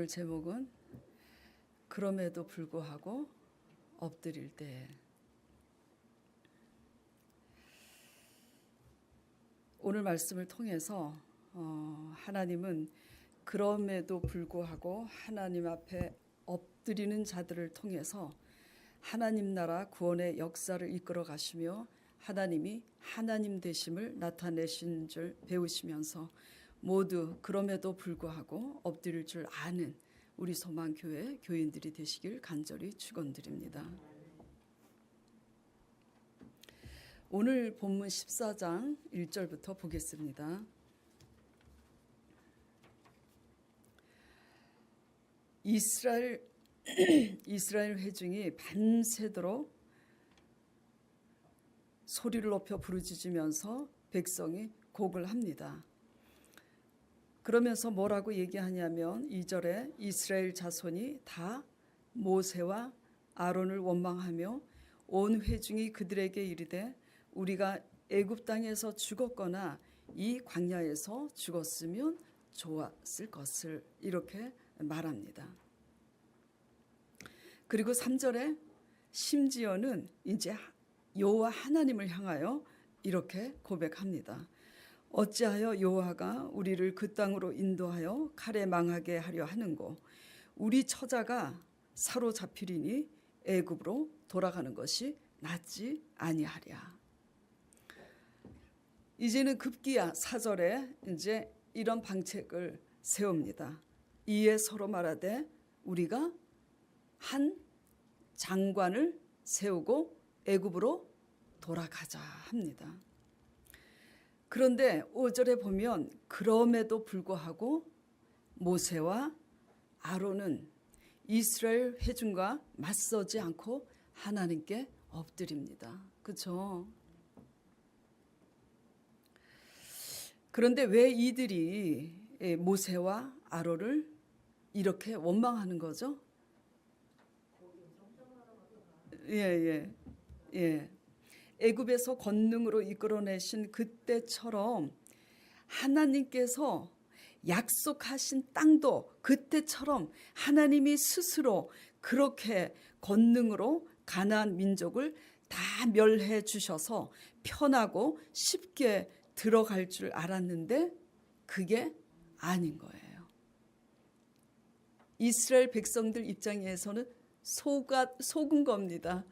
오늘 제목은 그럼에도 불구하고 엎드릴 때. 오늘 말씀을 통해서 하나님은 그럼에도 불구하고 하나님 앞에 엎드리는 자들을 통해서 하나님 나라 구원의 역사를 이끌어 가시며 하나님이 하나님 되심을 나타내신 줄 배우시면서 모두 그럼에도 불구하고 엎드릴 줄 아는 우리 소망교회 교인들이 되시길 간절히 축원드립니다. 오늘 본문 14장 1절부터 보겠습니다. 이스라엘 회중이 밤새도록 소리를 높여 부르짖으면서 백성이 곡을 합니다. 그러면서 뭐라고 얘기하냐면 2절에 이스라엘 자손이 다 모세와 아론을 원망하며 온 회중이 그들에게 이르되 우리가 애굽 땅에서 죽었거나 이 광야에서 죽었으면 좋았을 것을 이렇게 말합니다. 그리고 3절에 심지어는 이제 여호와 하나님을 향하여 이렇게 고백합니다. 어찌하여 여호와가 우리를 그 땅으로 인도하여 칼에 망하게 하려 하는고 우리 처자가 사로잡히리니 애굽으로 돌아가는 것이 낫지 아니하랴. 이제는 급기야 4절에 이제 이런 방책을 세웁니다. 이에 서로 말하되 우리가 한 장관을 세우고 애굽으로 돌아가자 합니다. 그런데 5절에 보면 그럼에도 불구하고 모세와 아론은 이스라엘 회중과 맞서지 않고 하나님께 엎드립니다. 그렇죠? 그런데 왜 이들이 모세와 아론을 이렇게 원망하는 거죠? 예. 애굽에서 권능으로 이끌어내신 그때처럼 하나님께서 약속하신 땅도 그때처럼 하나님이 스스로 그렇게 권능으로 가나안 민족을 다 멸해 주셔서 편하고 쉽게 들어갈 줄 알았는데 그게 아닌 거예요. 이스라엘 백성들 입장에서는 속은 겁니다.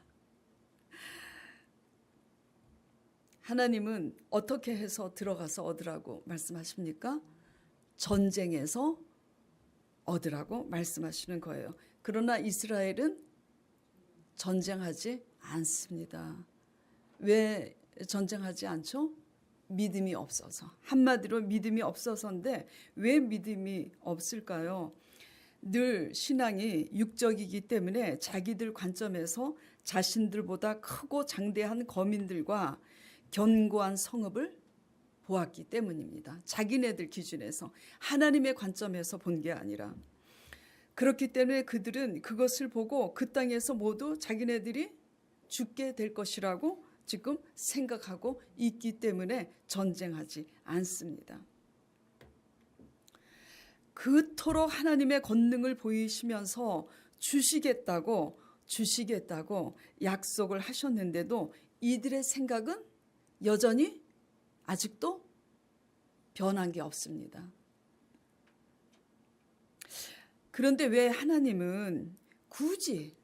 하나님은 어떻게 해서 들어가서 얻으라고 말씀하십니까? 전쟁에서 얻으라고 말씀하시는 거예요. 그러나 이스라엘은 전쟁하지 않습니다. 왜 전쟁하지 않죠? 믿음이 없어서. 한마디로 믿음이 없어서인데 왜 믿음이 없을까요? 늘 신앙이 육적이기 때문에 자기들 관점에서 자신들보다 크고 장대한 거민들과 견고한 성읍을 보았기 때문입니다. 자기네들 기준에서 하나님의 관점에서 본 게 아니라. 그렇기 때문에 그들은 그것을 보고 그 땅에서 모두 자기네들이 죽게 될 것이라고 지금 생각하고 있기 때문에 전쟁하지 않습니다. 그토록 하나님의 권능을 보이시면서 주시겠다고 약속을 하셨는데도 이들의 생각은 여전히 아직도 변한 게 없습니다. 그런데 왜 하나님은 굳이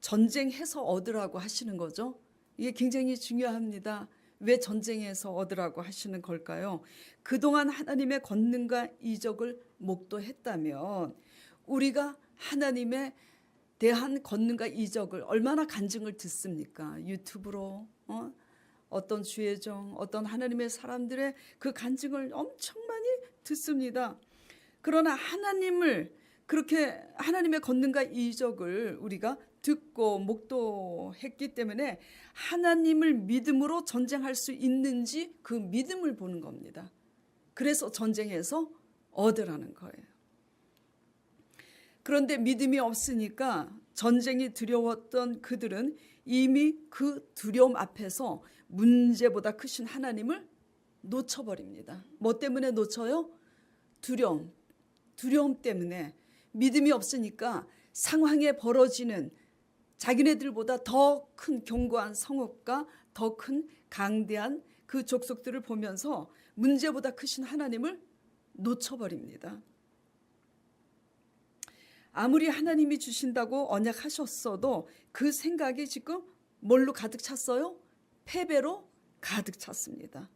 전쟁해서 얻으라고 하시는 거죠? 이게 굉장히 중요합니다. 왜 전쟁에서 얻으라고 하시는 걸까요? 그동안 하나님의 권능과 이적을 목도했다면 우리가 하나님에 대한 권능과 이적을 얼마나 간증을 듣습니까? 유튜브로 어떤 주의 종, 어떤 하나님의 사람들의 그 간증을 엄청 많이 듣습니다. 그러나 하나님을 그렇게 하나님의 권능과 이적을 우리가 듣고 목도했기 때문에 하나님을 믿음으로 전쟁할 수 있는지 그 믿음을 보는 겁니다. 그래서 전쟁에서 얻으라는 거예요. 그런데 믿음이 없으니까 전쟁이 두려웠던 그들은 이미 그 두려움 앞에서 문제보다 크신 하나님을 놓쳐버립니다. 뭐 때문에 놓쳐요? 두려움 때문에. 믿음이 없으니까 상황에 벌어지는 자기네들보다 더 큰 견고한 성읍과 더 큰 강대한 그 족속들을 보면서 문제보다 크신 하나님을 놓쳐버립니다. 아무리 하나님이 주신다고 언약하셨어도 그 생각이 지금 뭘로 가득 찼어요? 패배로 가득 찼습니다.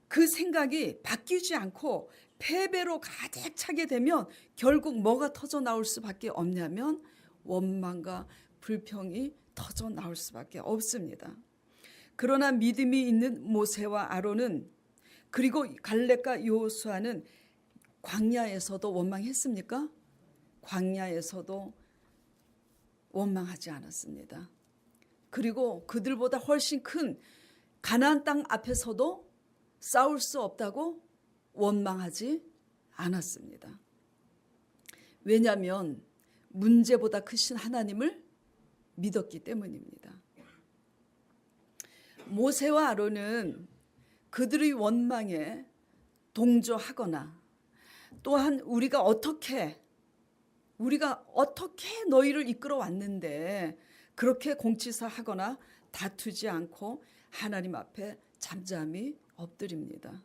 그 생각이 바뀌지 않고 패배로 가득 차게 되면 결국 뭐가 터져 나올 수밖에 없냐면 원망과 불평이 터져 나올 수밖에 없습니다. 그러나 믿음이 있는 모세와 아론은 그리고 갈렙과 여호수아는 광야에서도 원망했습니까? 광야에서도 원망하지 않았습니다. 그리고 그들보다 훨씬 큰 가나안 땅 앞에서도 싸울 수 없다고 원망하지 않았습니다. 왜냐하면 문제보다 크신 하나님을 믿었기 때문입니다. 모세와 아론은 그들의 원망에 동조하거나 또한 우리가 어떻게 너희를 이끌어 왔는데 그렇게 공치사하거나 다투지 않고 하나님 앞에 잠잠히 엎드립니다.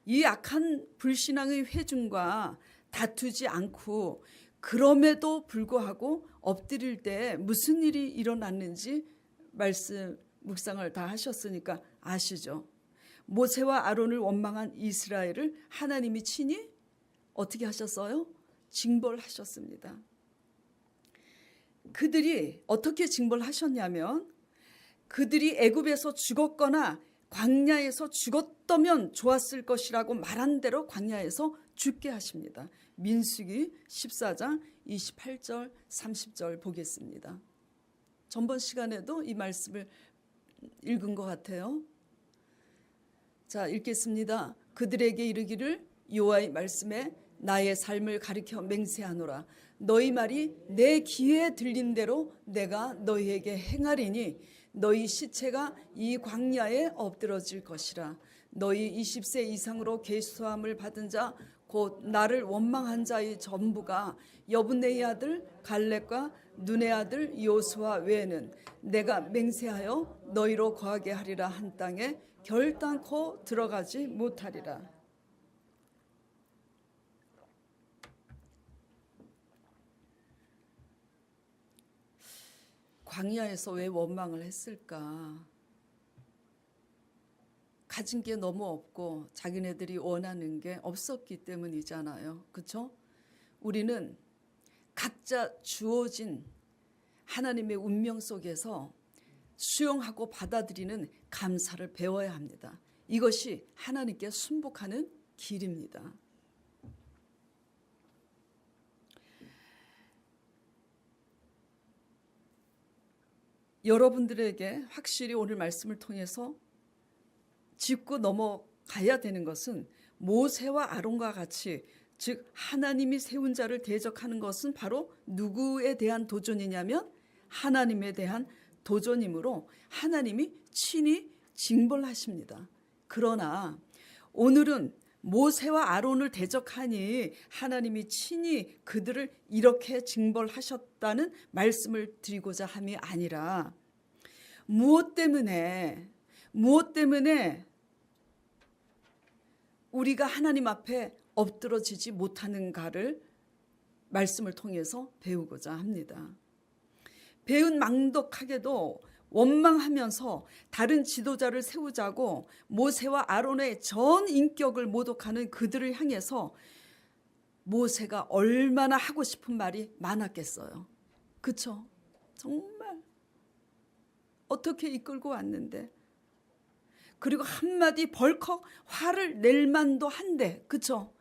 이 악한 불신앙의 회중과 다투지 않고 그럼에도 불구하고 엎드릴 때 무슨 일이 일어났는지 말씀 묵상을 다 하셨으니까 아시죠? 모세와 아론을 원망한 이스라엘을 하나님이 친히 어떻게 하셨어요? 징벌하셨습니다. 그들이 어떻게 징벌하셨냐면 그들이 애굽에서 죽었거나 광야에서 죽었다면 좋았을 것이라고 말한 대로 광야에서 죽게 하십니다. 민수기 14장 28절 30절 보겠습니다. 전번 시간에도 이 말씀을 읽은 것 같아요. 자, 읽겠습니다. 그들에게 이르기를 여호와의 말씀에 나의 삶을 가리켜 맹세하노라. 너희 말이 내 귀에 들린 대로 내가 너희에게 행하리니 너희 시체가 이 광야에 엎드러질 것이라. 너희 20세 이상으로 계수함을 받은 자 곧 나를 원망한 자의 전부가 여분네의 아들 갈렙과 눈의 아들 여호수아 외에는 내가 맹세하여 너희로 거하게 하리라 한 땅에 결단코 들어가지 못하리라. 광야에서 왜 원망을 했을까? 가진 게 너무 없고 자기네들이 원하는 게 없었기 때문이잖아요. 그렇죠? 우리는 각자 주어진 하나님의 운명 속에서 수용하고 받아들이는 감사를 배워야 합니다. 이것이 하나님께 순복하는 길입니다. 여러분들에게 확실히 오늘 말씀을 통해서 짚고 넘어가야 되는 것은 모세와 아론과 같이 즉 하나님이 세운 자를 대적하는 것은 바로 누구에 대한 도전이냐면 하나님에 대한 도전이므로 하나님이 친히 징벌하십니다. 그러나 오늘은 모세와 아론을 대적하니 하나님이 친히 그들을 이렇게 징벌하셨다는 말씀을 드리고자 함이 아니라 무엇 때문에 우리가 하나님 앞에 엎드러지지 못하는가를 말씀을 통해서 배우고자 합니다. 배은망덕하게도 원망하면서 다른 지도자를 세우자고 모세와 아론의 전 인격을 모독하는 그들을 향해서 모세가 얼마나 하고 싶은 말이 많았겠어요. 그렇죠? 정말 어떻게 이끌고 왔는데 그리고 한마디 벌컥 화를 낼 만도 한데 그렇죠?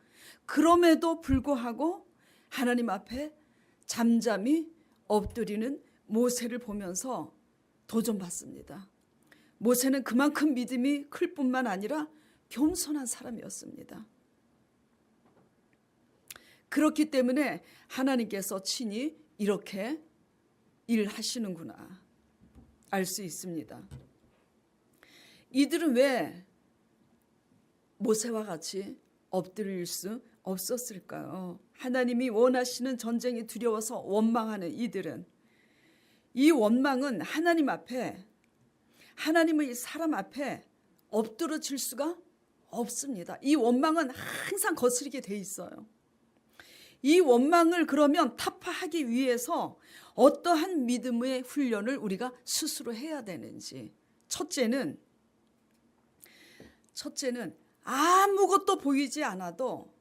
그럼에도 불구하고 하나님 앞에 잠잠히 엎드리는 모세를 보면서 도전받습니다. 모세는 그만큼 믿음이 클 뿐만 아니라 겸손한 사람이었습니다. 그렇기 때문에 하나님께서 친히 이렇게 일하시는구나 알 수 있습니다. 이들은 왜 모세와 같이 엎드릴 수 없었을까요? 하나님이 원하시는 전쟁이 두려워서 원망하는 이들은, 이 원망은 하나님 앞에, 하나님의 사람 앞에 엎드러질 수가 없습니다. 이 원망은 항상 거스르게 돼 있어요. 이 원망을 그러면 타파하기 위해서 어떠한 믿음의 훈련을 우리가 스스로 해야 되는지, 첫째는 아무것도 보이지 않아도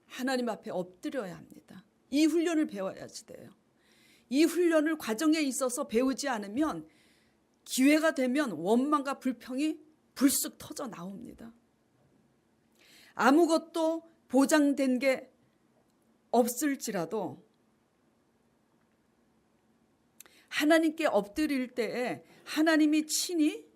하나님 앞에 엎드려야 합니다. 이 훈련을 배워야지 돼요. 이 훈련을 과정에 있어서 배우지 않으면 기회가 되면 원망과 불평이 불쑥 터져 나옵니다. 아무것도 보장된 게 없을지라도 하나님께 엎드릴 때에 하나님이 친히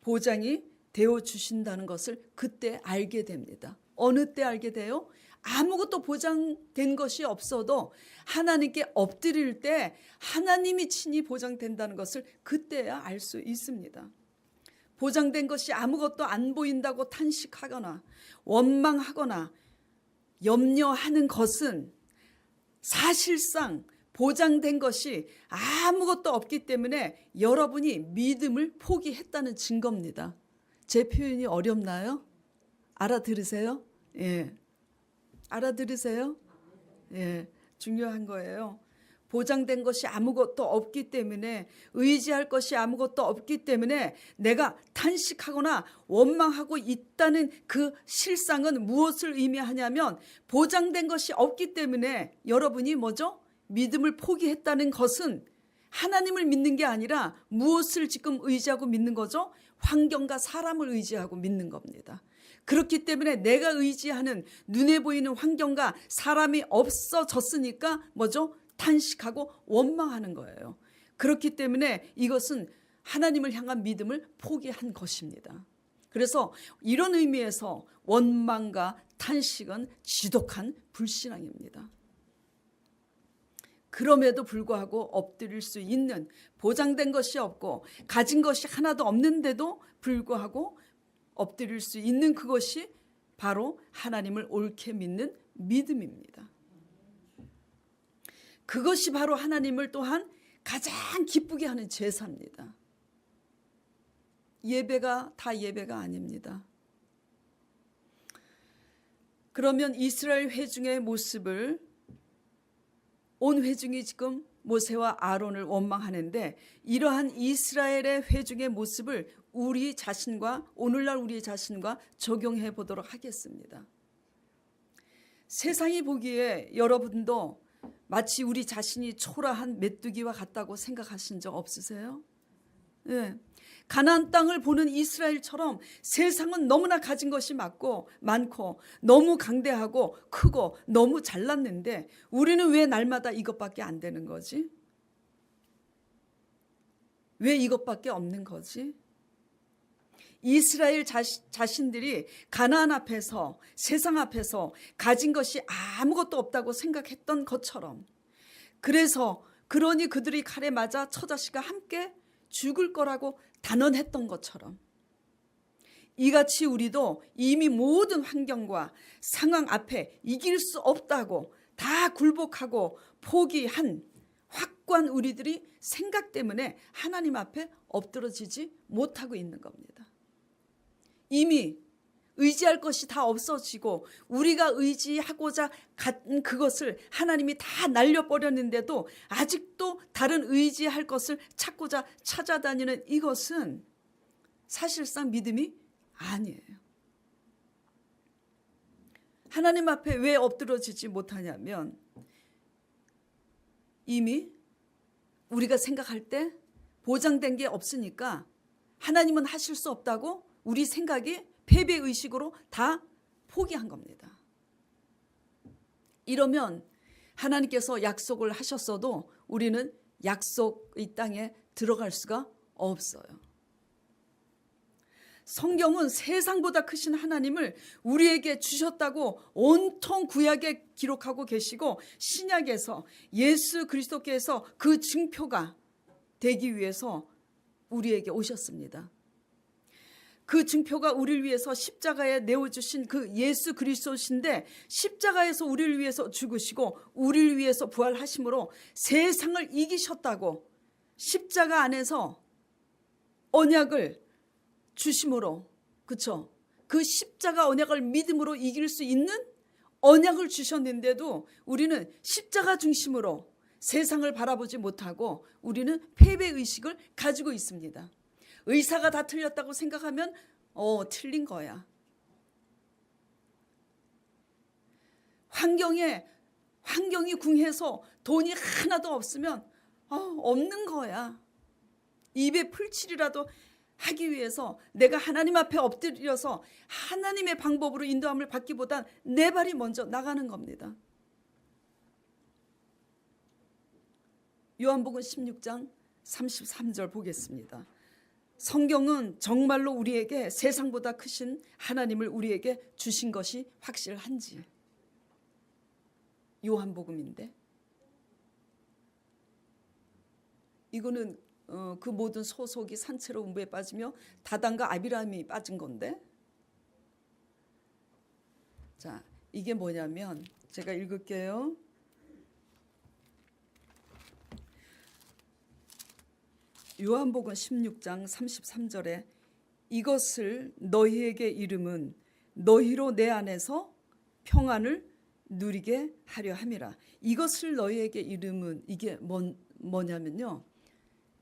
보장이 되어 주신다는 것을 그때 알게 됩니다. 어느 때 알게 돼요? 아무것도 보장된 것이 없어도 하나님께 엎드릴 때 하나님이 친히 보장된다는 것을 그때야 알 수 있습니다. 보장된 것이 아무것도 안 보인다고 탄식하거나 원망하거나 염려하는 것은 사실상 보장된 것이 아무것도 없기 때문에 여러분이 믿음을 포기했다는 증거입니다. 제 표현이 어렵나요? 알아들으세요? 예. 알아들으세요? 예. 중요한 거예요. 보장된 것이 아무것도 없기 때문에, 의지할 것이 아무것도 없기 때문에 내가 탄식하거나 원망하고 있다는 그 실상은 무엇을 의미하냐면, 보장된 것이 없기 때문에 여러분이 뭐죠? 믿음을 포기했다는 것은 하나님을 믿는 게 아니라 무엇을 지금 의지하고 믿는 거죠? 환경과 사람을 의지하고 믿는 겁니다. 그렇기 때문에 내가 의지하는 눈에 보이는 환경과 사람이 없어졌으니까 뭐죠? 탄식하고 원망하는 거예요. 그렇기 때문에 이것은 하나님을 향한 믿음을 포기한 것입니다. 그래서 이런 의미에서 원망과 탄식은 지독한 불신앙입니다. 그럼에도 불구하고 엎드릴 수 있는, 보장된 것이 없고 가진 것이 하나도 없는데도 불구하고 엎드릴 수 있는 그것이 바로 하나님을 옳게 믿는 믿음입니다. 그것이 바로 하나님을 또한 가장 기쁘게 하는 제사입니다. 예배가 다 예배가 아닙니다. 그러면 이스라엘 회중의 모습을, 온 회중이 지금 모세와 아론을 원망하는데, 이러한 이스라엘의 회중의 모습을 우리 자신과, 오늘날 우리 자신과 적용해 보도록 하겠습니다. 세상이 보기에 여러분도 마치 우리 자신이 초라한 메뚜기와 같다고 생각하신 적 없으세요? 네. 가나안 땅을 보는 이스라엘처럼 세상은 너무나 가진 것이 많고 너무 강대하고 크고 너무 잘났는데 우리는 왜 날마다 이것밖에 안 되는 거지? 왜 이것밖에 없는 거지? 이스라엘 자신들이 가나안 앞에서, 세상 앞에서 가진 것이 아무것도 없다고 생각했던 것처럼, 그러니 그들이 칼에 맞아 처자식과 함께 죽을 거라고 단언했던 것처럼, 이같이 우리도 이미 모든 환경과 상황 앞에 이길 수 없다고 다 굴복하고 포기한 확고한 우리들이 생각 때문에 하나님 앞에 엎드러지지 못하고 있는 겁니다. 이미 의지할 것이 다 없어지고 우리가 의지하고자 갖는 그것을 하나님이 다 날려버렸는데도 아직도 다른 의지할 것을 찾고자 찾아다니는 이것은 사실상 믿음이 아니에요. 하나님 앞에 왜 엎드러지지 못하냐면, 이미 우리가 생각할 때 보장된 게 없으니까 하나님은 하실 수 없다고 우리 생각이 패배의식으로 다 포기한 겁니다. 이러면 하나님께서 약속을 하셨어도 우리는 약속의 땅에 들어갈 수가 없어요. 성경은 세상보다 크신 하나님을 우리에게 주셨다고 온통 구약에 기록하고 계시고, 신약에서 예수 그리스도께서 그 증표가 되기 위해서 우리에게 오셨습니다. 그 증표가 우리를 위해서 십자가에 내어주신 그 예수 그리스도신데 십자가에서 우리를 위해서 죽으시고 우리를 위해서 부활하심으로 세상을 이기셨다고 십자가 안에서 언약을 주심으로 그쵸? 그 십자가 언약을 믿음으로 이길 수 있는 언약을 주셨는데도 우리는 십자가 중심으로 세상을 바라보지 못하고 우리는 패배의식을 가지고 있습니다. 의사가 다 틀렸다고 생각하면 틀린 거야. 환경이 궁해서 돈이 하나도 없으면 없는 거야. 입에 풀칠이라도 하기 위해서 내가 하나님 앞에 엎드려서 하나님의 방법으로 인도함을 받기보단 내 발이 먼저 나가는 겁니다. 요한복음 16장 33절 보겠습니다. 성경은 정말로 우리에게 세상보다 크신 하나님을 우리에게 주신 것이 확실한지. 요한복음인데 이거는 그 모든 소속이 산채로 음부에 빠지며 다단과 아비람이 빠진 건데, 자 이게 뭐냐면 제가 읽을게요. 요한복음 16장 33절에 이것을 너희에게 이름은 너희로 내 안에서 평안을 누리게 하려 함이라. 이것을 너희에게 이름은 이게 뭐냐면요,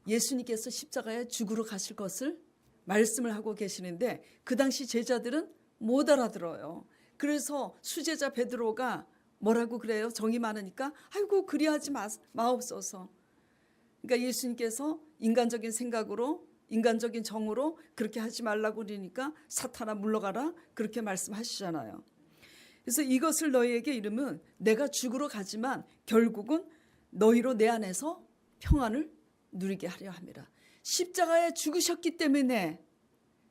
예수님께서 십자가에 죽으러 가실 것을 말씀을 하고 계시는데 그 당시 제자들은 못 알아들어요. 그래서 수제자 베드로가 뭐라고 그래요? 정이 많으니까 아이고 그리하지 마옵소서. 그러니까 예수님께서 인간적인 생각으로 인간적인 정으로 그렇게 하지 말라고 그러니까 사탄아 물러가라 그렇게 말씀하시잖아요. 그래서 이것을 너희에게 이름은 내가 죽으러 가지만 결국은 너희로 내 안에서 평안을 누리게 하려 함이라. 십자가에 죽으셨기 때문에,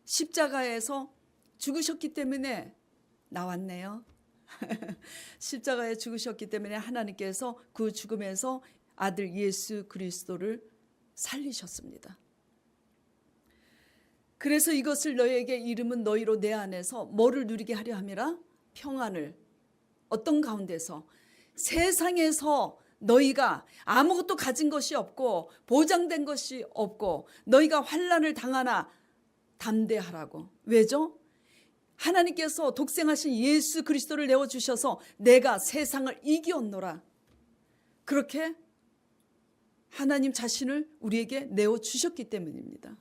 십자가에서 죽으셨기 때문에 나왔네요. 십자가에 죽으셨기 때문에 하나님께서 그 죽음에서 아들 예수 그리스도를 살리셨습니다. 그래서 이것을 너희에게 이름은 너희로 내 안에서 뭐를 누리게 하려 함이라? 평안을. 어떤 가운데서? 세상에서 너희가 아무것도 가진 것이 없고 보장된 것이 없고 너희가 환난을 당하나 담대하라고. 왜죠? 하나님께서 독생하신 예수 그리스도를 내어주셔서 내가 세상을 이기었노라. 그렇게 하나님 자신을 우리에게 내어주셨기 때문입니다.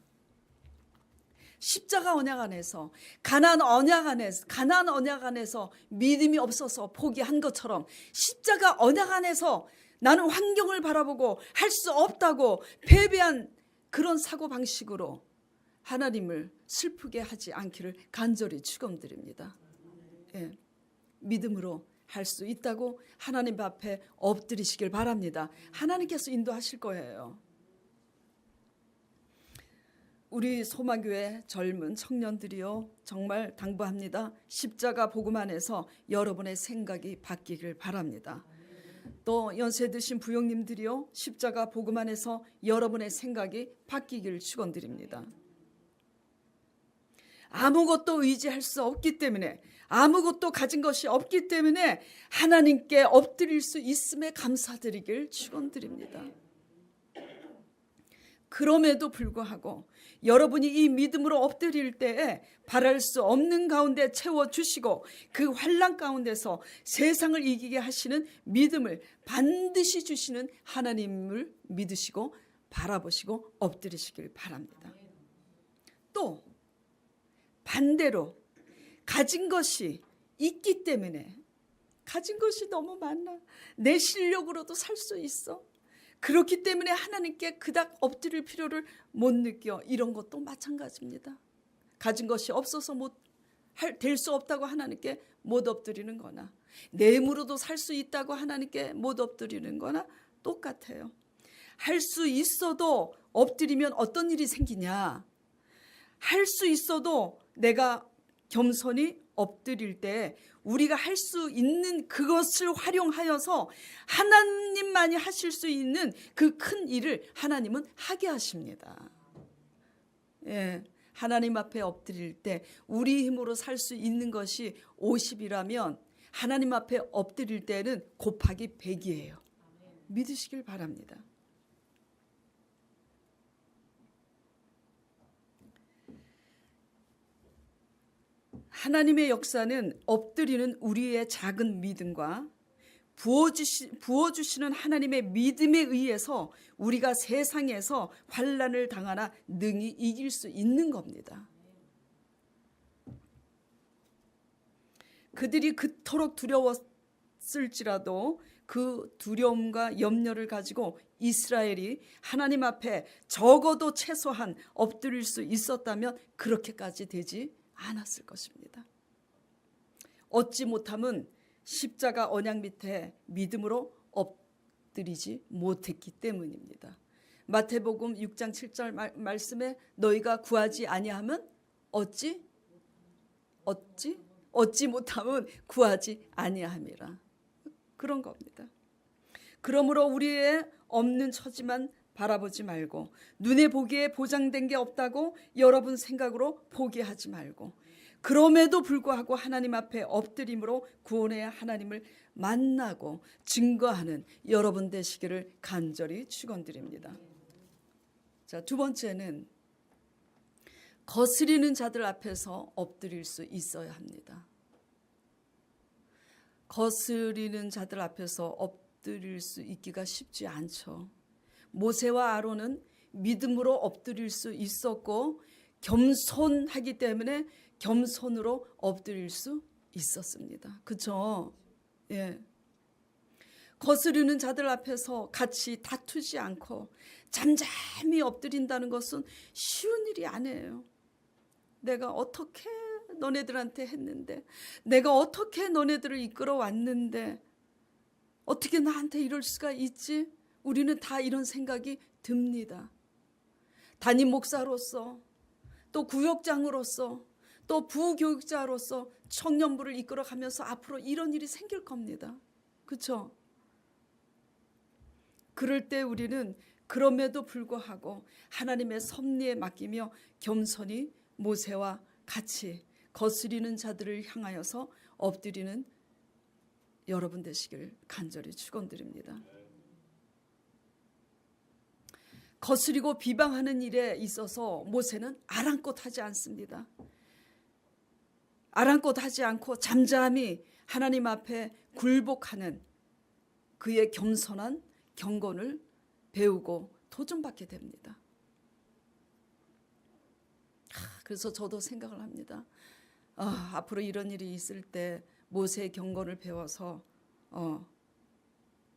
십자가 언약 안에서 가나안 언약 안에서 믿음이 없어서 포기한 것처럼 십자가 언약 안에서 나는 환경을 바라보고 할 수 없다고 패배한 그런 사고방식으로 하나님을 슬프게 하지 않기를 간절히 축원드립니다. 예, 믿음으로 할 수 있다고 하나님 앞에 엎드리시길 바랍니다. 하나님께서 인도하실 거예요. 우리 소망교회 젊은 청년들이요, 정말 당부합니다. 십자가 복음 안에서 여러분의 생각이 바뀌길 바랍니다. 또 연세 드신 부형님들이요, 십자가 복음 안에서 여러분의 생각이 바뀌길 축원드립니다. 아무것도 의지할 수 없기 때문에, 아무것도 가진 것이 없기 때문에 하나님께 엎드릴 수 있음에 감사드리길 축원드립니다. 그럼에도 불구하고 여러분이 이 믿음으로 엎드릴 때에 바랄 수 없는 가운데 채워주시고 그 환난 가운데서 세상을 이기게 하시는 믿음을 반드시 주시는 하나님을 믿으시고 바라보시고 엎드리시길 바랍니다. 또 반대로 가진 것이 있기 때문에, 가진 것이 너무 많아, 내 실력으로도 살 수 있어, 그렇기 때문에 하나님께 그닥 엎드릴 필요를 못 느껴, 이런 것도 마찬가지입니다. 가진 것이 없어서 될 수 없다고 하나님께 못 엎드리는 거나, 내 힘으로도 살 수 있다고 하나님께 못 엎드리는 거나 똑같아요. 할 수 있어도 엎드리면 어떤 일이 생기냐? 할 수 있어도 내가 겸손히 엎드릴 때 우리가 할 수 있는 그것을 활용하여서 하나님만이 하실 수 있는 그 큰 일을 하나님은 하게 하십니다. 예, 하나님 앞에 엎드릴 때 우리 힘으로 살 수 있는 것이 50이라면 하나님 앞에 엎드릴 때는 곱하기 100이에요. 믿으시길 바랍니다. 하나님의 역사는 엎드리는 우리의 작은 믿음과 부어주시는 하나님의 믿음에 의해서 우리가 세상에서 환난을 당하나 능히 이길 수 있는 겁니다. 그들이 그토록 두려웠을지라도 그 두려움과 염려를 가지고 이스라엘이 하나님 앞에 적어도 최소한 엎드릴 수 있었다면 그렇게까지 되지 않았을 것입니다. 얻지 못함은 십자가 언약 밑에 믿음으로 엎드리지 못했기 때문입니다. 마태복음 6장 7절 말씀에 너희가 구하지 아니하면 얻지 못함은 구하지 아니함이라. 그런 겁니다. 그러므로 우리의 없는 처지만 바라보지 말고 눈에 보기에 보장된 게 없다고 여러분 생각으로 포기하지 말고 그럼에도 불구하고 하나님 앞에 엎드림으로 구원의 하나님을 만나고 증거하는 여러분 되시기를 간절히 축원드립니다. 자, 두 번째는 거스리는 자들 앞에서 엎드릴 수 있어야 합니다. 거스리는 자들 앞에서 엎드릴 수 있기가 쉽지 않죠. 모세와 아론은 믿음으로 엎드릴 수 있었고 겸손하기 때문에 겸손으로 엎드릴 수 있었습니다. 그렇죠? 예. 거스르는 자들 앞에서 같이 다투지 않고 잠잠히 엎드린다는 것은 쉬운 일이 아니에요. 내가 어떻게 너네들한테 했는데, 내가 어떻게 너네들을 이끌어 왔는데 어떻게 나한테 이럴 수가 있지? 우리는 다 이런 생각이 듭니다. 담임 목사로서, 또 구역장으로서, 또 부교육자로서 청년부를 이끌어가면서 앞으로 이런 일이 생길 겁니다. 그렇죠? 그럴 때 우리는 그럼에도 불구하고 하나님의 섭리에 맡기며 겸손히 모세와 같이 거스리는 자들을 향하여서 엎드리는 여러분 되시길 간절히 축원드립니다. 거스리고 비방하는 일에 있어서 모세는 아랑곳하지 않습니다. 아랑곳하지 않고 잠잠히 하나님 앞에 굴복하는 그의 겸손한 경건을 배우고 도전받게 됩니다. 그래서 저도 생각을 합니다. 앞으로 이런 일이 있을 때 모세의 경건을 배워서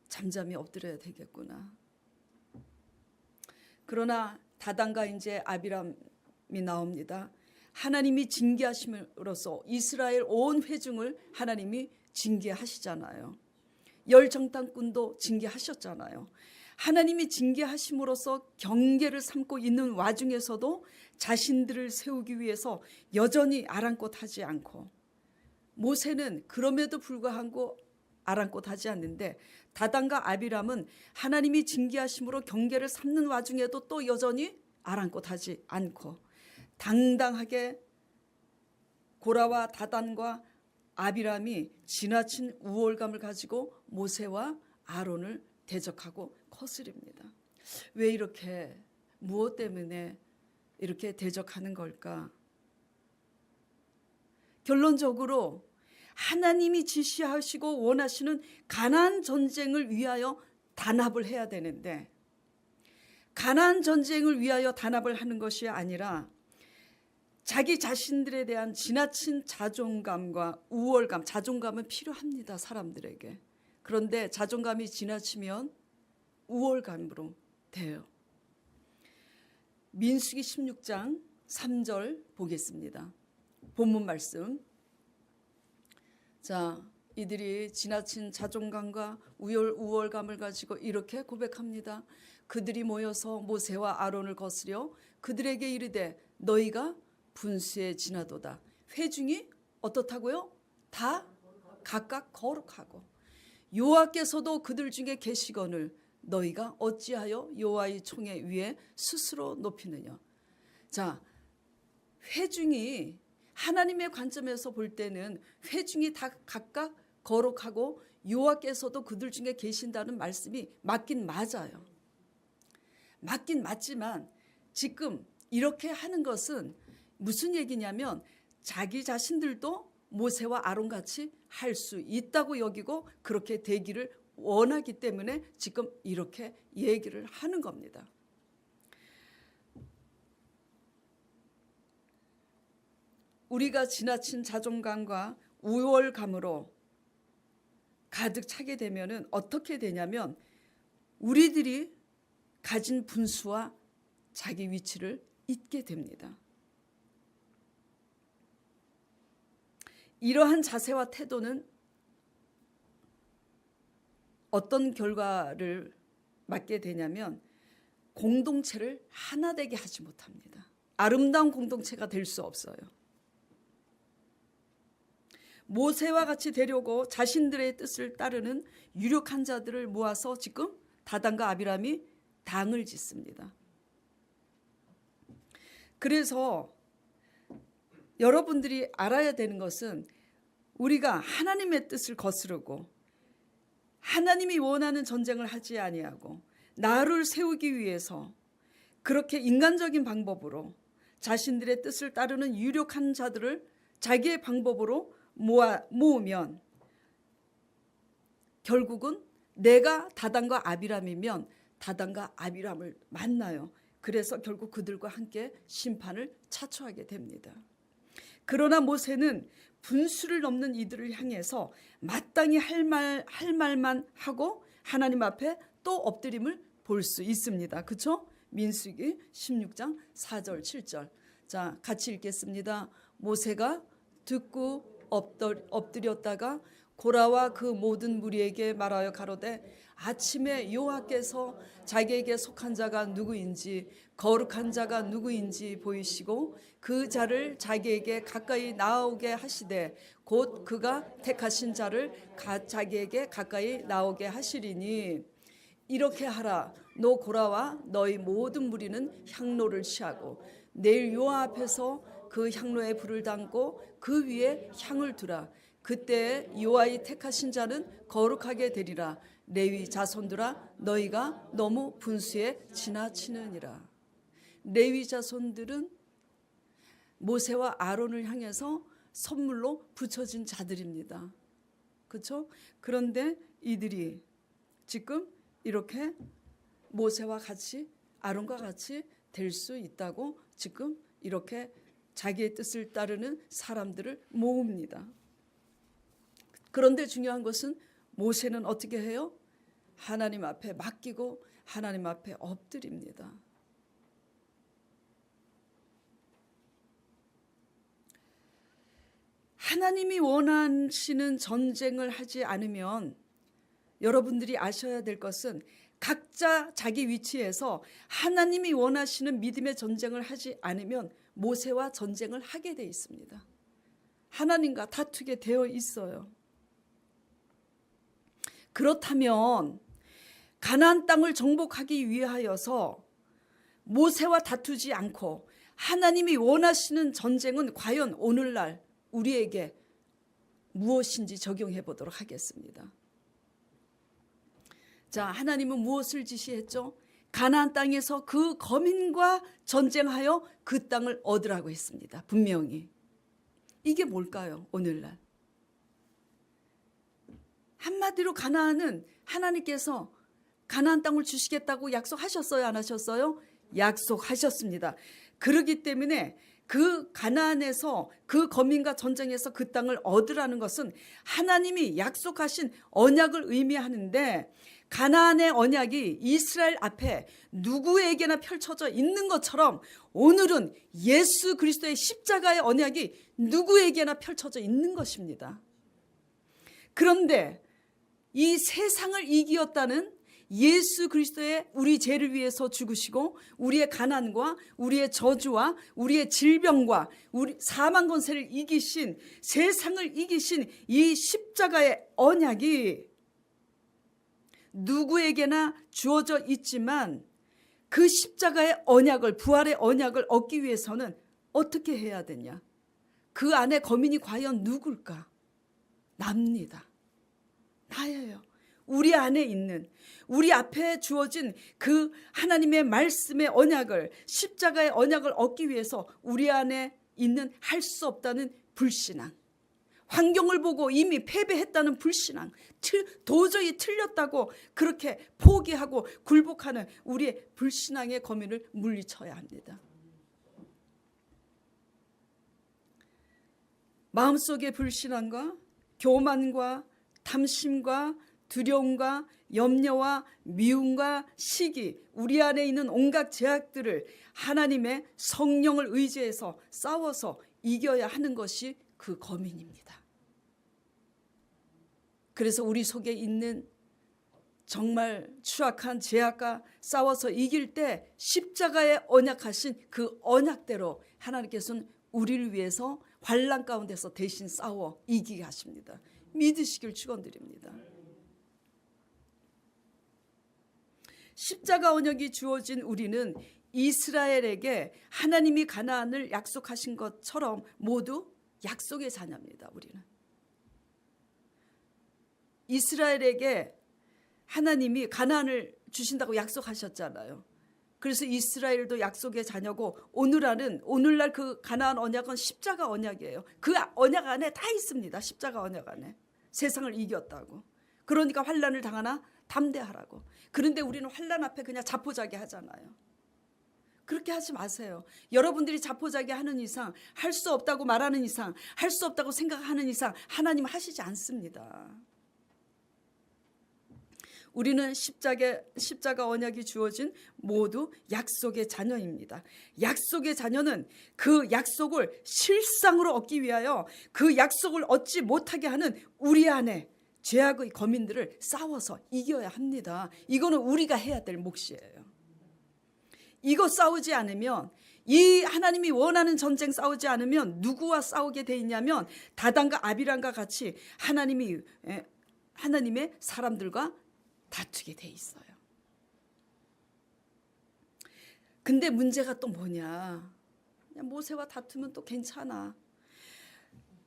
잠잠히 엎드려야 되겠구나. 그러나 다단과 이제 아비람이 나옵니다. 하나님이 징계하심으로써 이스라엘 온 회중을 하나님이 징계하시잖아요. 열정탐꾼도 징계하셨잖아요. 하나님이 징계하심으로써 경계를 삼고 있는 와중에서도 자신들을 세우기 위해서 여전히 아랑곳하지 않고, 모세는 그럼에도 불구하고 아랑곳하지 않는데 다단과 아비람은 하나님이 징계하심으로 경계를 삼는 와중에도 또 여전히 아랑곳하지 않고 당당하게 고라와 다단과 아비람이 지나친 우월감을 가지고 모세와 아론을 대적하고 거스립니다. 왜 이렇게, 무엇 때문에 이렇게 대적하는 걸까? 결론적으로 하나님이 지시하시고 원하시는 가나안 전쟁을 위하여 단합을 해야 되는데, 가나안 전쟁을 위하여 단합을 하는 것이 아니라 자기 자신들에 대한 지나친 자존감과 우월감, 자존감은 필요합니다, 사람들에게. 그런데 자존감이 지나치면 우월감으로 돼요. 민수기 16장 3절 보겠습니다. 본문 말씀. 자, 이들이 지나친 자존감과 우월감을 가지고 이렇게 고백합니다. 그들이 모여서 모세와 아론을 거스려 그들에게 이르되 너희가 분수에 지나도다. 회중이 어떻다고요? 다 각각 거룩하고 여호와께서도 그들 중에 계시거늘 너희가 어찌하여 여호와의 총에 위에 스스로 높이느냐. 자, 회중이 하나님의 관점에서 볼 때는 회중이 다 각각 거룩하고 여호와께서도 그들 중에 계신다는 말씀이 맞긴 맞아요. 맞긴 맞지만 지금 이렇게 하는 것은 무슨 얘기냐면 자기 자신들도 모세와 아론같이 할 수 있다고 여기고 그렇게 되기를 원하기 때문에 지금 이렇게 얘기를 하는 겁니다. 우리가 지나친 자존감과 우월감으로 가득 차게 되면은 어떻게 되냐면 우리들이 가진 분수와 자기 위치를 잊게 됩니다. 이러한 자세와 태도는 어떤 결과를 맞게 되냐면 공동체를 하나 되게 하지 못합니다. 아름다운 공동체가 될 수 없어요. 모세와 같이 되려고 자신들의 뜻을 따르는 유력한 자들을 모아서 지금 다단과 아비람이 당을 짓습니다. 그래서 여러분들이 알아야 되는 것은 우리가 하나님의 뜻을 거스르고 하나님이 원하는 전쟁을 하지 아니하고 나를 세우기 위해서 그렇게 인간적인 방법으로 자신들의 뜻을 따르는 유력한 자들을 자기의 방법으로 모으면 결국은 내가 다단과 아비람이면 다단과 아비람을 만나요. 그래서 결국 그들과 함께 심판을 자초하게 됩니다. 그러나 모세는 분수를 넘는 이들을 향해서 마땅히 할 말만 하고 하나님 앞에 또 엎드림을 볼 수 있습니다. 그렇죠? 민수기 16장 4절 7절. 자, 같이 읽겠습니다. 모세가 듣고 엎드렸다가 고라와 그 모든 무리에게 말하여 가로되 아침에 여호와께서 자기에게 속한 자가 누구인지 거룩한 자가 누구인지 보이시고 그 자를 자기에게 가까이 나오게 하시되 곧 그가 택하신 자를 자기에게 가까이 나오게 하시리니 이렇게 하라. 너 고라와 너희 모든 무리는 향로를 취하고 내일 여호와 앞에서 그 향로에 불을 담고 그 위에 향을 두라. 그때 여호와의 택하신 자는 거룩하게 되리라. 레위 자손들아 너희가 너무 분수에 지나치느니라. 레위 자손들은 모세와 아론을 향해서 선물로 붙여진 자들입니다. 그렇죠? 그런데 이들이 지금 이렇게 모세와 같이 아론과 같이 될 수 있다고 지금 이렇게 자기의 뜻을 따르는 사람들을 모읍니다. 그런데 중요한 것은 모세는 어떻게 해요? 하나님 앞에 맡기고 하나님 앞에 엎드립니다. 하나님이 원하시는 전쟁을 하지 않으면 여러분들이 아셔야 될 것은 각자 자기 위치에서 하나님이 원하시는 믿음의 전쟁을 하지 않으면 모세와 전쟁을 하게 돼 있습니다. 하나님과 다투게 되어 있어요. 그렇다면 가나안 땅을 정복하기 위하여서 모세와 다투지 않고 하나님이 원하시는 전쟁은 과연 오늘날 우리에게 무엇인지 적용해 보도록 하겠습니다. 자, 하나님은 무엇을 지시했죠? 가나안 땅에서 그 거민과 전쟁하여 그 땅을 얻으라고 했습니다. 분명히. 이게 뭘까요? 오늘날. 한마디로 가나안은 하나님께서 가나안 땅을 주시겠다고 약속하셨어요? 안 하셨어요? 약속하셨습니다. 그렇기 때문에 그 가나안에서 그 거민과 전쟁에서 그 땅을 얻으라는 것은 하나님이 약속하신 언약을 의미하는데 가나안의 언약이 이스라엘 앞에 누구에게나 펼쳐져 있는 것처럼 오늘은 예수 그리스도의 십자가의 언약이 누구에게나 펼쳐져 있는 것입니다. 그런데 이 세상을 이기었다는 예수 그리스도의 우리 죄를 위해서 죽으시고 우리의 가난과 우리의 저주와 우리의 질병과 우리 사망 권세를 이기신 세상을 이기신 이 십자가의 언약이 누구에게나 주어져 있지만 그 십자가의 언약을 부활의 언약을 얻기 위해서는 어떻게 해야 되냐? 그 안에 거민이 과연 누굴까? 납니다. 나예요. 우리 안에 있는, 우리 앞에 주어진 그 하나님의 말씀의 언약을, 십자가의 언약을 얻기 위해서 우리 안에 있는 할 수 없다는 불신앙, 환경을 보고 이미 패배했다는 불신앙, 도저히 틀렸다고 그렇게 포기하고 굴복하는 우리의 불신앙의 거민을 물리쳐야 합니다. 마음속의 불신앙과 교만과 탐심과 두려움과 염려와 미움과 시기, 우리 안에 있는 온갖 제약들을 하나님의 성령을 의지해서 싸워서 이겨야 하는 것이 그 거민입니다. 그래서 우리 속에 있는 정말 추악한 제약과 싸워서 이길 때 십자가에 언약하신 그 언약대로 하나님께서는 우리를 위해서 환난 가운데서 대신 싸워 이기게 하십니다. 믿으시길 축원드립니다. 십자가 언약이 주어진 우리는 이스라엘에게 하나님이 가나안을 약속하신 것처럼 모두 약속의 자녀입니다. 우리는 이스라엘에게 하나님이 가나안을 주신다고 약속하셨잖아요. 그래서 이스라엘도 약속의 자녀고 오늘날 그 가나안 언약은 십자가 언약이에요. 그 언약 안에 다 있습니다. 십자가 언약 안에 세상을 이겼다고. 그러니까 환난을 당하나 담대하라고. 그런데 우리는 환난 앞에 그냥 자포자기 하잖아요. 그렇게 하지 마세요. 여러분들이 자포자기 하는 이상, 할 수 없다고 말하는 이상, 할 수 없다고 생각하는 이상 하나님은 하시지 않습니다. 우리는 십자가 언약이 주어진 모두 약속의 자녀입니다. 약속의 자녀는 그 약속을 실상으로 얻기 위하여 그 약속을 얻지 못하게 하는 우리 안에 죄악의 거민들을 싸워서 이겨야 합니다. 이거는 우리가 해야 될 몫이에요. 이거 싸우지 않으면, 이 하나님이 원하는 전쟁 싸우지 않으면 누구와 싸우게 돼 있냐면 다단과 아비람과 같이 하나님의 사람들과 다투게 돼 있어요. 근데 문제가 또 뭐냐? 그냥 모세와 다투면 또 괜찮아.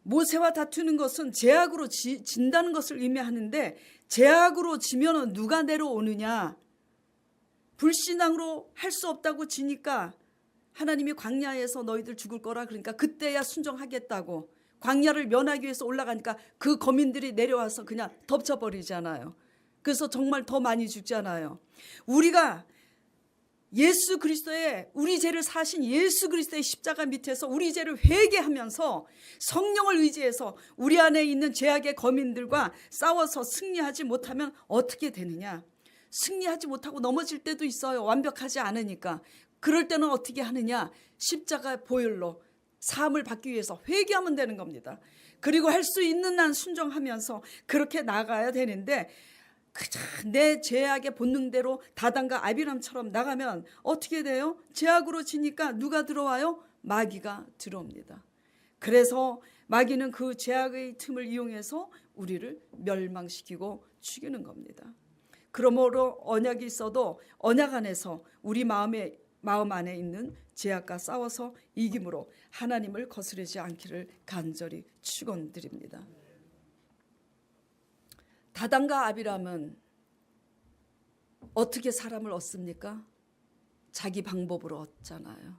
모세와 다투는 것은 제약으로 진다는 것을 의미하는데, 제약으로 지면 누가 내려오느냐? 불신앙으로 할 수 없다고 지니까 하나님이 광야에서 너희들 죽을 거라 그러니까 그때야 순종하겠다고, 광야를 면하기 위해서 올라가니까 그 거민들이 내려와서 그냥 덮쳐버리잖아요. 그래서 정말 더 많이 죽잖아요. 우리가 예수 그리스도의, 우리 죄를 사신 예수 그리스도의 십자가 밑에서 우리 죄를 회개하면서 성령을 의지해서 우리 안에 있는 죄악의 거민들과 싸워서 승리하지 못하면 어떻게 되느냐? 승리하지 못하고 넘어질 때도 있어요. 완벽하지 않으니까. 그럴 때는 어떻게 하느냐? 십자가 보혈로 사함을 받기 위해서 회개하면 되는 겁니다. 그리고 할 수 있는 한 순종하면서 그렇게 나가야 되는데, 내 죄악의 본능대로 다단과 아비람처럼 나가면 어떻게 돼요? 죄악으로 지니까 누가 들어와요? 마귀가 들어옵니다. 그래서 마귀는 그 죄악의 틈을 이용해서 우리를 멸망시키고 죽이는 겁니다. 그러므로 언약이 있어도 언약 안에서 우리 마음 안에 있는 죄악과 싸워서 이김으로 하나님을 거스르지 않기를 간절히 축원드립니다. 다단과 아비람은 어떻게 사람을 얻습니까? 자기 방법으로 얻잖아요.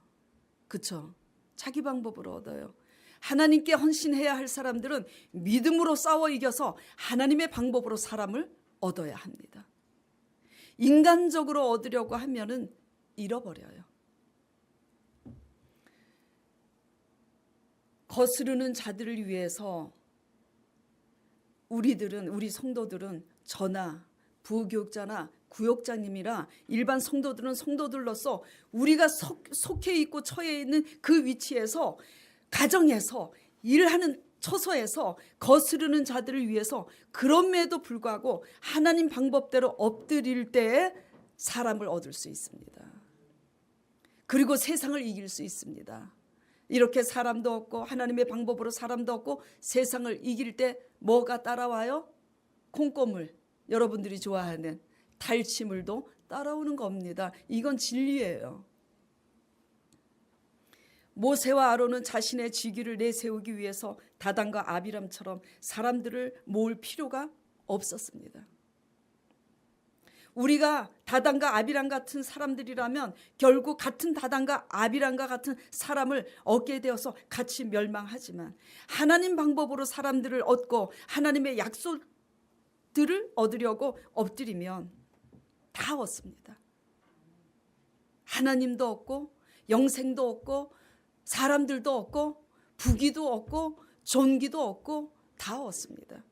그렇죠? 자기 방법으로 얻어요. 하나님께 헌신해야 할 사람들은 믿음으로 싸워 이겨서 하나님의 방법으로 사람을 얻어야 합니다. 인간적으로 얻으려고 하면은 잃어버려요. 거스르는 자들을 위해서 우리 성도들은 저나 부교육자나 구역장님이라 일반 성도들은 성도들로서 우리가 속해 있고 처해 있는 그 위치에서, 가정에서, 일하는 처소에서 거스르는 자들을 위해서 그럼에도 불구하고 하나님 방법대로 엎드릴 때에 사람을 얻을 수 있습니다. 그리고 세상을 이길 수 있습니다. 이렇게 사람도 얻고 하나님의 방법으로 사람도 얻고 세상을 이길 때 뭐가 따라와요? 콩고물, 여러분들이 좋아하는 달치물도 따라오는 겁니다. 이건 진리예요. 모세와 아론은 자신의 직위를 내세우기 위해서 다단과 아비람처럼 사람들을 모을 필요가 없었습니다. 우리가 다단과 아비람 같은 사람들이라면 결국 같은 다단과 아비람과 같은 사람을 얻게 되어서 같이 멸망하지만, 하나님 방법으로 사람들을 얻고 하나님의 약속들을 얻으려고 엎드리면 다 얻습니다. 하나님도 얻고 영생도 얻고 사람들도 얻고 부귀도 얻고 존귀도 얻고 다 얻습니다.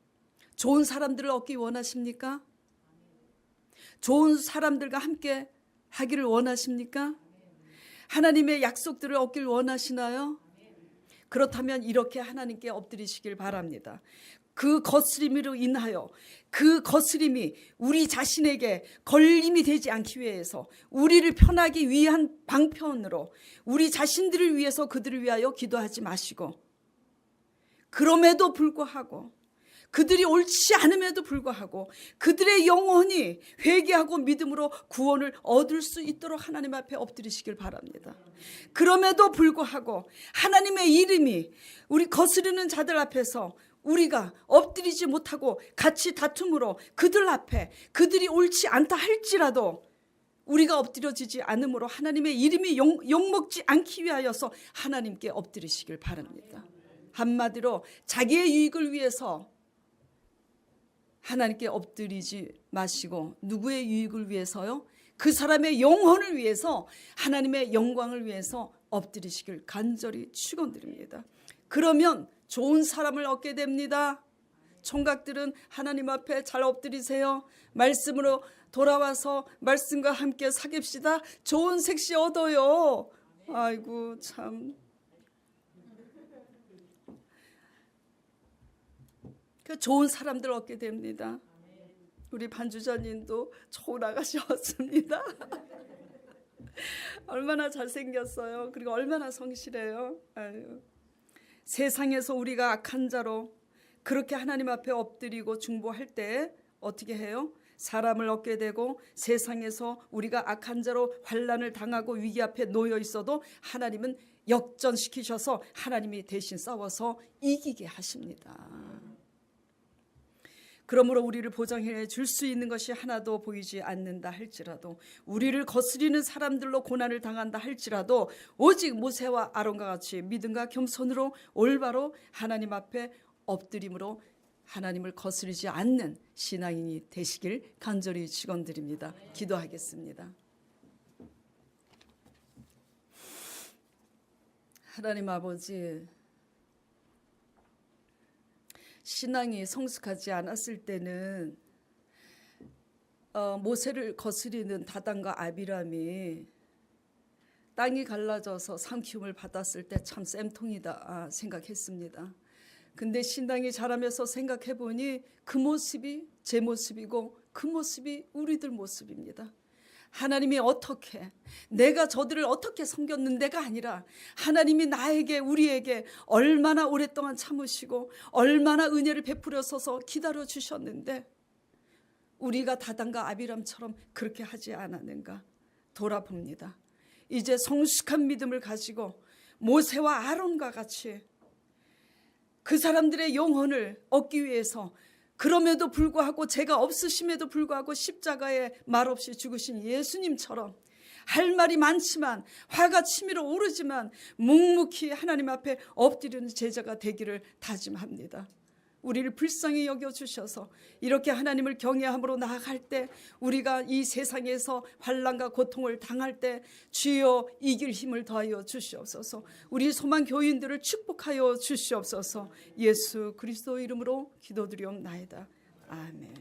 좋은 사람들을 얻기 원하십니까? 좋은 사람들과 함께 하기를 원하십니까? 하나님의 약속들을 얻길 원하시나요? 그렇다면 이렇게 하나님께 엎드리시길 바랍니다. 그 거스림으로 인하여, 그 거스림이 우리 자신에게 걸림이 되지 않기 위해서, 우리를 편하기 위한 방편으로 우리 자신들을 위해서 그들을 위하여 기도하지 마시고, 그럼에도 불구하고 그들이 옳지 않음에도 불구하고 그들의 영혼이 회개하고 믿음으로 구원을 얻을 수 있도록 하나님 앞에 엎드리시길 바랍니다. 그럼에도 불구하고 하나님의 이름이 우리 거스르는 자들 앞에서 우리가 엎드리지 못하고 같이 다툼으로 그들 앞에 그들이 옳지 않다 할지라도 우리가 엎드려지지 않으므로 하나님의 이름이 욕먹지 않기 위하여서 하나님께 엎드리시길 바랍니다. 한마디로 자기의 유익을 위해서 하나님께 엎드리지 마시고 누구의 유익을 위해서요? 그 사람의 영혼을 위해서, 하나님의 영광을 위해서 엎드리시길 간절히 축원드립니다. 그러면 좋은 사람을 얻게 됩니다. 총각들은 하나님 앞에 잘 엎드리세요. 말씀으로 돌아와서 말씀과 함께 사깁시다. 좋은 색시 얻어요. 아이고 참. 좋은 사람들 얻게 됩니다. 우리 반주자님도 좋은 아가씨였습니다. 얼마나 잘생겼어요. 그리고 얼마나 성실해요. 아유. 세상에서 우리가 악한 자로 그렇게 하나님 앞에 엎드리고 중보할 때 어떻게 해요? 사람을 얻게 되고, 세상에서 우리가 악한 자로 환난을 당하고 위기 앞에 놓여 있어도 하나님은 역전시키셔서 하나님이 대신 싸워서 이기게 하십니다. 그러므로 우리를 보장해 줄 수 있는 것이 하나도 보이지 않는다 할지라도, 우리를 거스리는 사람들로 고난을 당한다 할지라도 오직 모세와 아론과 같이 믿음과 겸손으로 올바로 하나님 앞에 엎드림으로 하나님을 거스르지 않는 신앙인이 되시길 간절히 축원드립니다. 기도하겠습니다. 하나님 아버지, 신앙이 성숙하지 않았을 때는 모세를 거스리는 다단과 아비람이 땅이 갈라져서 삼키움을 받았을 때 참 쌤통이다 생각했습니다. 근데 신앙이 자라면서 생각해 보니 그 모습이 제 모습이고 그 모습이 우리들 모습입니다. 하나님이 어떻게, 내가 저들을 어떻게 섬겼는데가 아니라 하나님이 나에게, 우리에게 얼마나 오랫동안 참으시고 얼마나 은혜를 베풀어서 기다려 주셨는데 우리가 다단과 아비람처럼 그렇게 하지 않았는가 돌아봅니다. 이제 성숙한 믿음을 가지고 모세와 아론과 같이 그 사람들의 영혼을 얻기 위해서, 그럼에도 불구하고 죄가 없으심에도 불구하고 십자가에 말없이 죽으신 예수님처럼 할 말이 많지만 화가 치밀어 오르지만 묵묵히 하나님 앞에 엎드리는 제자가 되기를 다짐합니다. 우리를 불쌍히 여겨주셔서 이렇게 하나님을 경외함으로 나아갈 때, 우리가 이 세상에서 환난과 고통을 당할 때 주여 이길 힘을 더하여 주시옵소서. 우리 소망 교인들을 축복하여 주시옵소서. 예수 그리스도 이름으로 기도드리옵나이다. 아멘.